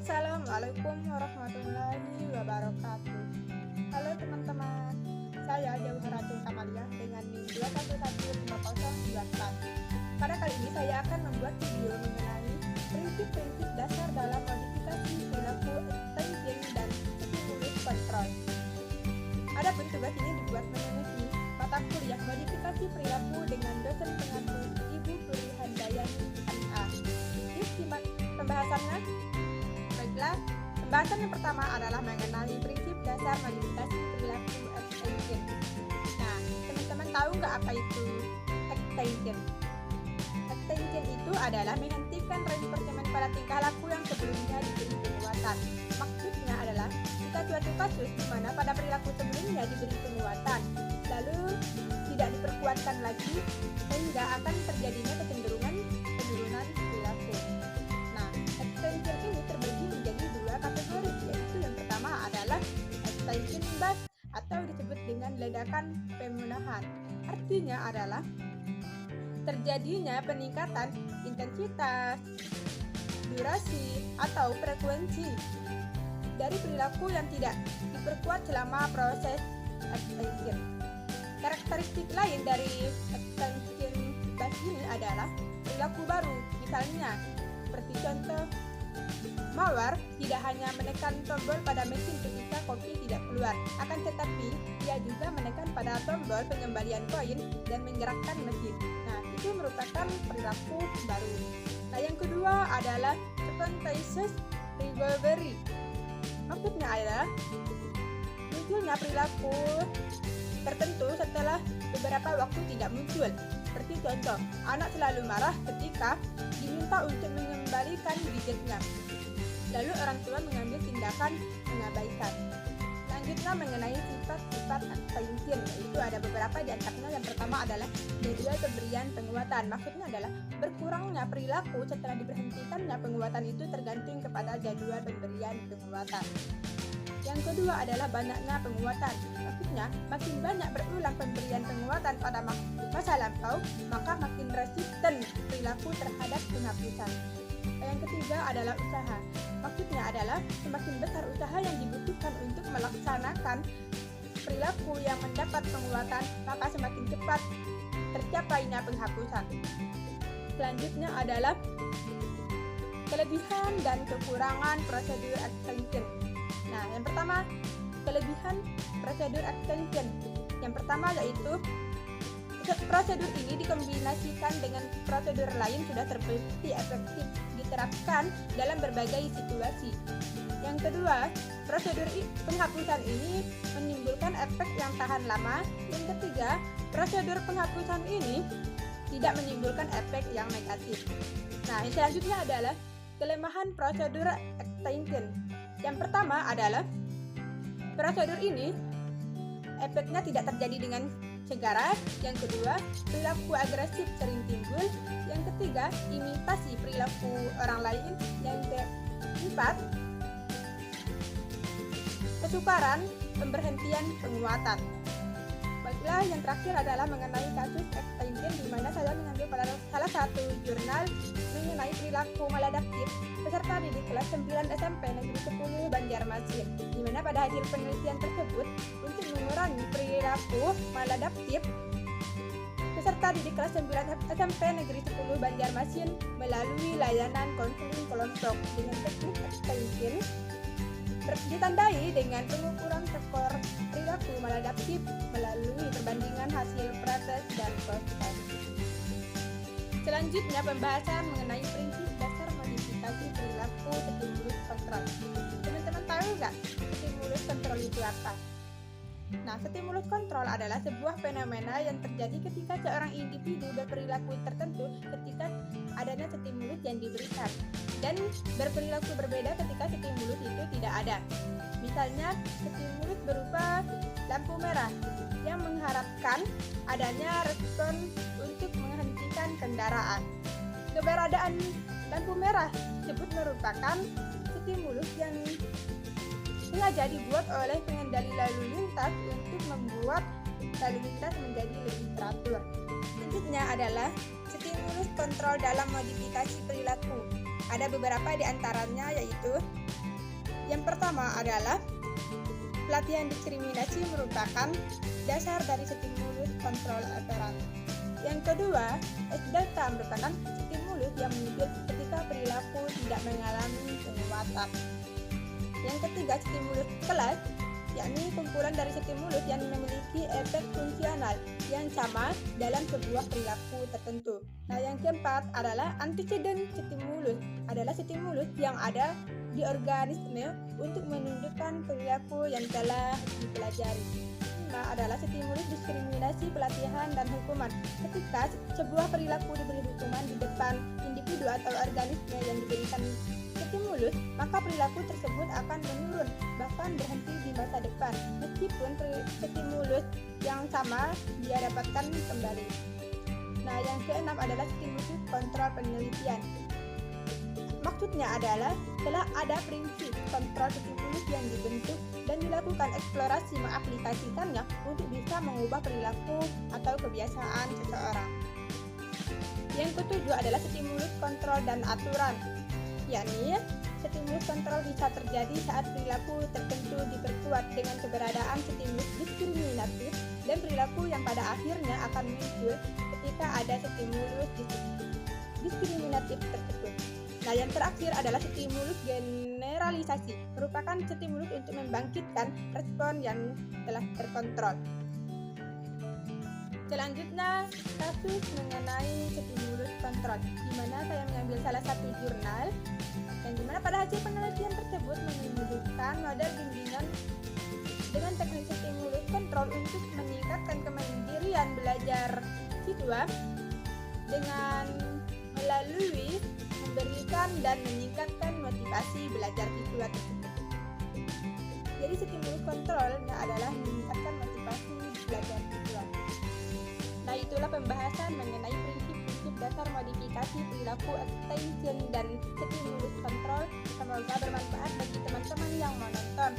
Assalamualaikum warahmatullahi wabarakatuh. Halo teman-teman, saya Jauharatul Kamalia dengan NIM 2115024. Pada kali ini saya akan membuat video mengenai prinsip-prinsip dasar dalam modifikasi perilaku attention dan stimulus kontrol. Adapun tugas ini dibuat memenuhi mata kuliah modifikasi perilaku dengan dosen pengampu Ibu Puri Handayani MA. Yuk simak pembahasannya. Baiklah, pembahasan yang pertama adalah mengenai prinsip dasar modifikasi perilaku attention. Nah, teman-teman tahu nggak apa itu attention? Attention itu adalah menghentikan reinforcement pada tingkah laku yang sebelumnya diberi penguatan. Maksudnya adalah jika suatu kasus di mana pada perilaku sebelumnya diberi penguatan, lalu tidak diperkuatkan lagi, sehingga akan terjadinya kecenderungan penurunan perilaku. Nah, attention ini terbagi menjadi dua kategori, yaitu yang pertama adalah attention burst atau disebut dengan ledakan pemenuhan. Artinya adalah terjadinya peningkatan intensitas, durasi, atau frekuensi dari perilaku yang tidak diperkuat selama proses attention. Karakteristik lain dari attention burst ini adalah perilaku baru, misalnya seperti contoh mawar tidak hanya menekan tombol pada mesin ketika kopi tidak keluar, akan tetapi dia juga menekan pada tombol pengembalian koin dan menggerakkan mesin. Nah, itu merupakan perilaku baru. Nah, yang kedua adalah spontaneous recovery. Maksudnya adalah munculnya perilaku tertentu setelah beberapa waktu tidak muncul. Seperti contoh, anak selalu marah ketika diminta untuk mengembalikan gadgetnya. Lalu orang tua mengambil tindakan mengabaikan. Selanjutnya mengenai sifat-sifat attention, yaitu ada beberapa di antaranya. Yang pertama adalah jadwal pemberian penguatan. Maksudnya adalah berkurangnya perilaku setelah diberhentikannya penguatan itu tergantung kepada jadwal pemberian penguatan. Yang kedua adalah banyaknya penguatan. Maksudnya, makin banyak berulang pemberian penguatan pada masa lampau, maka makin resisten perilaku terhadap penghapusan. Yang ketiga adalah usaha. Maksudnya adalah semakin besar usaha yang dibutuhkan untuk melaksanakan perilaku yang mendapat penguatan, maka semakin cepat tercapainya penghapusan. Selanjutnya adalah kelebihan dan kekurangan prosedur attention. Nah, yang pertama, kelebihan prosedur attention. Yang pertama yaitu prosedur ini dikombinasikan dengan prosedur lain sudah terbukti efektif diterapkan dalam berbagai situasi. Yang kedua, prosedur penghapusan ini menimbulkan efek yang tahan lama. Yang ketiga, prosedur penghapusan ini tidak menimbulkan efek yang negatif. Nah, yang selanjutnya adalah kelemahan prosedur attention. Yang pertama adalah prosedur ini efeknya tidak terjadi dengan segera. Yang kedua, perilaku agresif sering timbul. Yang ketiga, imitasi perilaku orang lain. Yang keempat, kesukaran pemberhentian penguatan. Baiklah, yang terakhir adalah mengenai kasus attention, di mana saya mengambil pada salah satu jurnal mengenai perilaku maladaptif peserta didik kelas 9 SMP Negeri 10 Banjarmasin, di mana pada hasil penelitian tersebut untuk mengurangi perilaku maladaptif peserta didik kelas 9 SMP Negeri 10 Banjarmasin melalui layanan konseling kelompok dengan teknik attention ditandai dengan pengukuran skor perilaku maladaptif melalui perbandingan hasil prates dan post-test. Selanjutnya pembahasan mengenai prinsip dasar modifikasi perilaku stimulus kontrol. Teman-teman tahu nggak stimulus kontrol itu apa? Nah, stimulus kontrol adalah sebuah fenomena yang terjadi ketika seorang individu berperilaku tertentu ketika adanya stimulus yang diberikan, dan berperilaku berbeda ketika stimulus itu tidak ada. Misalnya, stimulus berupa lampu merah yang mengharapkan adanya respon untuk menghentikan kendaraan. Keberadaan lampu merah tersebut merupakan stimulus yang sengaja dibuat oleh pengendali lalu lintas untuk membuat lalu lintas menjadi lebih teratur. Selanjutnya adalah stimulus kontrol dalam modifikasi perilaku. Ada beberapa di antaranya, yaitu Yang pertama adalah pelatihan diskriminasi merupakan dasar dari stimulus kontrol operan. Yang kedua, S-data merupakan stimulus yang muncul ketika perilaku tidak mengalami penguatan. Yang ketiga, stimulus kelas, yakni kumpulan dari stimulus yang memiliki efek fungsional yang sama dalam sebuah perilaku tertentu. Nah, yang keempat adalah antecedent stimulus, adalah stimulus yang ada di organisme untuk menunjukkan perilaku yang telah dipelajari. Adalah stimulus diskriminasi, pelatihan, dan hukuman. Ketika sebuah perilaku diberi hukuman di depan individu atau organisme yang diberikan stimulus, maka perilaku tersebut akan menurun, bahkan berhenti di masa depan, meskipun stimulus yang sama dia dapatkan kembali. Nah, yang keenam adalah stimulus kontrol penelitian. Maksudnya adalah telah ada prinsip kontrol stimulus yang dibentuk dan dilakukan eksplorasi mengaplikasikannya untuk bisa mengubah perilaku atau kebiasaan seseorang. Yang ketujuh adalah stimulus kontrol dan aturan, yakni stimulus kontrol bisa terjadi saat perilaku tertentu diperkuat dengan keberadaan stimulus diskriminatif dan perilaku yang pada akhirnya akan muncul ketika ada stimulus diskriminatif tersebut. Nah, yang terakhir adalah stimulus generalisasi, merupakan stimulus untuk membangkitkan respon yang telah terkontrol. Selanjutnya, kasus mengenai stimulus kontrol, di mana saya mengambil salah satu jurnal, yang dimana pada hasil penelitian tersebut menunjukkan model bimbingan dengan teknik stimulus kontrol untuk meningkatkan kemandirian belajar siswa dengan melalui memberikan dan meningkatkan motivasi belajar siswa tersebut. Jadi stimulus kontrolnya adalah meningkatkan motivasi belajar siswa. Nah, itulah pembahasan mengenai prinsip-prinsip dasar modifikasi perilaku attention dan stimulus kontrol. Semoga bermanfaat bagi teman-teman yang menonton.